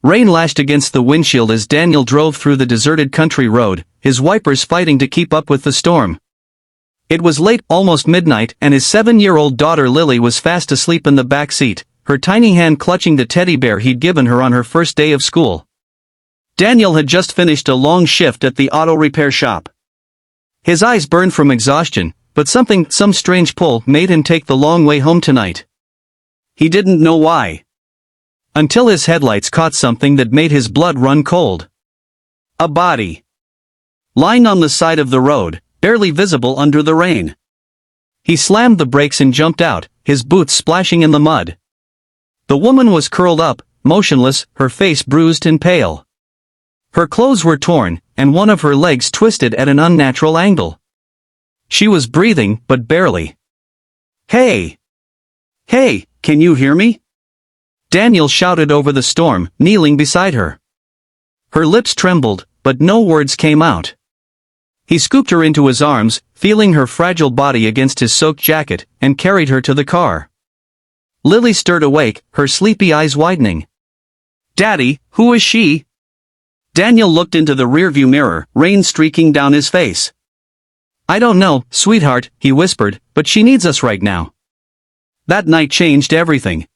Rain lashed against the windshield as Daniel drove through the deserted country road, his wipers fighting to keep up with the storm. It was late, almost midnight, and his 7-year-old daughter Lily was fast asleep in the back seat, her tiny hand clutching the teddy bear he'd given her on her first day of school. Daniel had just finished a long shift at the auto repair shop. His eyes burned from exhaustion, but some strange pull made him take the long way home tonight. He didn't know why. Until his headlights caught something that made his blood run cold. A body. Lying on the side of the road, barely visible under the rain. He slammed the brakes and jumped out, his boots splashing in the mud. The woman was curled up, motionless, her face bruised and pale. Her clothes were torn, and one of her legs twisted at an unnatural angle. She was breathing, but barely. "Hey! Hey, can you hear me?" Daniel shouted over the storm, kneeling beside her. Her lips trembled, but no words came out. He scooped her into his arms, feeling her fragile body against his soaked jacket, and carried her to the car. Lily stirred awake, her sleepy eyes widening. "Daddy, who is she?" Daniel looked into the rearview mirror, rain streaking down his face. "I don't know, sweetheart," he whispered, "but she needs us right now." That night changed everything.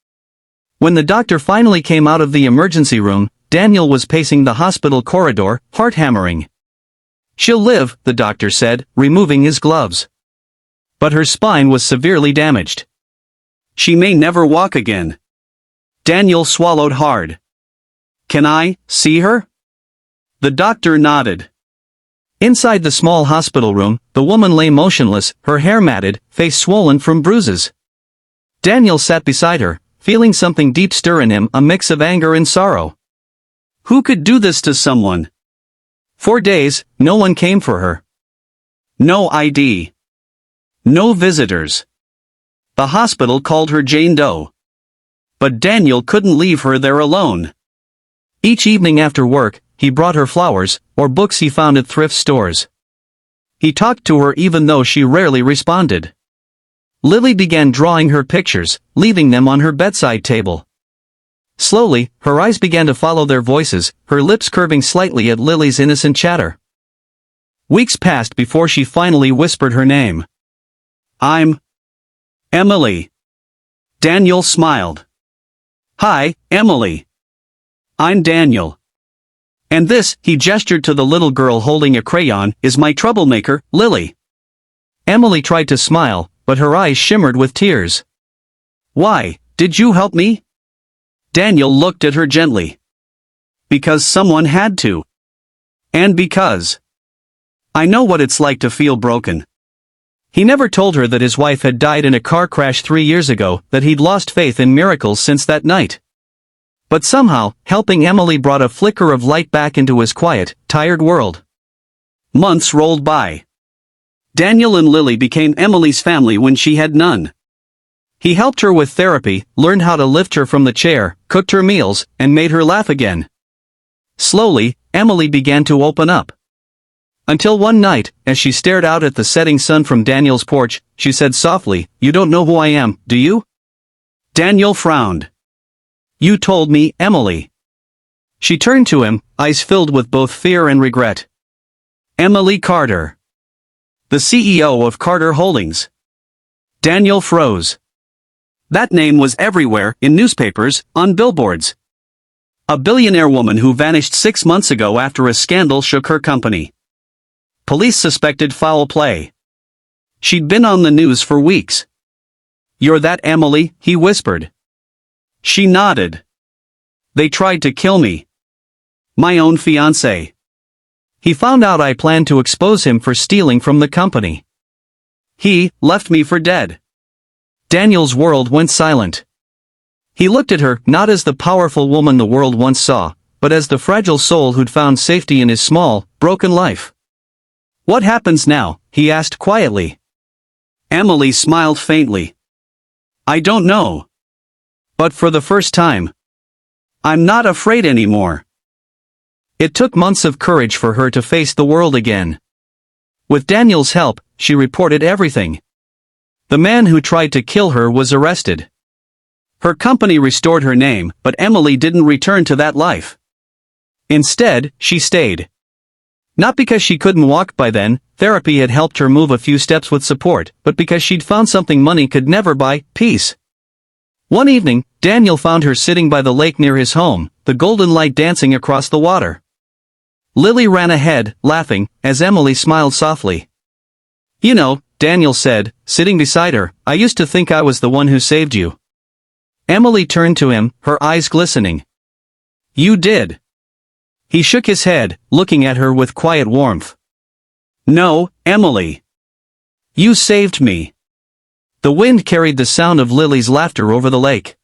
When the doctor finally came out of the emergency room, Daniel was pacing the hospital corridor, heart hammering. "She'll live," the doctor said, removing his gloves. But her spine was severely damaged. "She may never walk again." Daniel swallowed hard. "Can I see her?" The doctor nodded. Inside the small hospital room, the woman lay motionless, her hair matted, face swollen from bruises. Daniel sat beside her, feeling something deep stir in him, a mix of anger and sorrow. Who could do this to someone? For days, no one came for her. No ID. No visitors. The hospital called her Jane Doe. But Daniel couldn't leave her there alone. Each evening after work, he brought her flowers, or books he found at thrift stores. He talked to her even though she rarely responded. Lily began drawing her pictures, leaving them on her bedside table. Slowly, her eyes began to follow their voices, her lips curving slightly at Lily's innocent chatter. Weeks passed before she finally whispered her name. "I'm Emily." Daniel smiled. "Hi, Emily. I'm Daniel. And this," he gestured to the little girl holding a crayon, "is my troublemaker, Lily." Emily tried to smile, but her eyes shimmered with tears. "Why, did you help me?" Daniel looked at her gently. "Because someone had to. And because I know what it's like to feel broken." He never told her that his wife had died in a car crash 3 years ago, that he'd lost faith in miracles since that night. But somehow, helping Emily brought a flicker of light back into his quiet, tired world. Months rolled by. Daniel and Lily became Emily's family when she had none. He helped her with therapy, learned how to lift her from the chair, cooked her meals, and made her laugh again. Slowly, Emily began to open up. Until one night, as she stared out at the setting sun from Daniel's porch, she said softly, "You don't know who I am, do you?" Daniel frowned. "You told me, Emily." She turned to him, eyes filled with both fear and regret. "Emily Carter. The CEO of Carter Holdings." Daniel froze. That name was everywhere, in newspapers, on billboards. A billionaire woman who vanished 6 months ago after a scandal shook her company. Police suspected foul play. She'd been on the news for weeks. "You're that Emily?" he whispered. She nodded. "They tried to kill me. My own fiancé. He found out I planned to expose him for stealing from the company. He left me for dead." Daniel's world went silent. He looked at her, not as the powerful woman the world once saw, but as the fragile soul who'd found safety in his small, broken life. "What happens now?" he asked quietly. Emily smiled faintly. "I don't know. But for the first time, I'm not afraid anymore." It took months of courage for her to face the world again. With Daniel's help, she reported everything. The man who tried to kill her was arrested. Her company restored her name, but Emily didn't return to that life. Instead, she stayed. Not because she couldn't walk by then, therapy had helped her move a few steps with support, but because she'd found something money could never buy, peace. One evening, Daniel found her sitting by the lake near his home, the golden light dancing across the water. Lily ran ahead, laughing, as Emily smiled softly. "You know," Daniel said, sitting beside her, "I used to think I was the one who saved you." Emily turned to him, her eyes glistening. "You did." He shook his head, looking at her with quiet warmth. "No, Emily. You saved me." The wind carried the sound of Lily's laughter over the lake.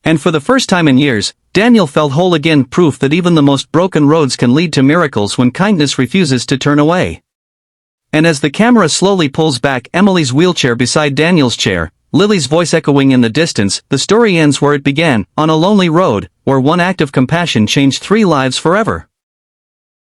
And for the first time in years, Daniel felt whole again, proof that even the most broken roads can lead to miracles when kindness refuses to turn away. And as the camera slowly pulls back Emily's wheelchair beside Daniel's chair, Lily's voice echoing in the distance, the story ends where it began, on a lonely road, where one act of compassion changed 3 lives forever.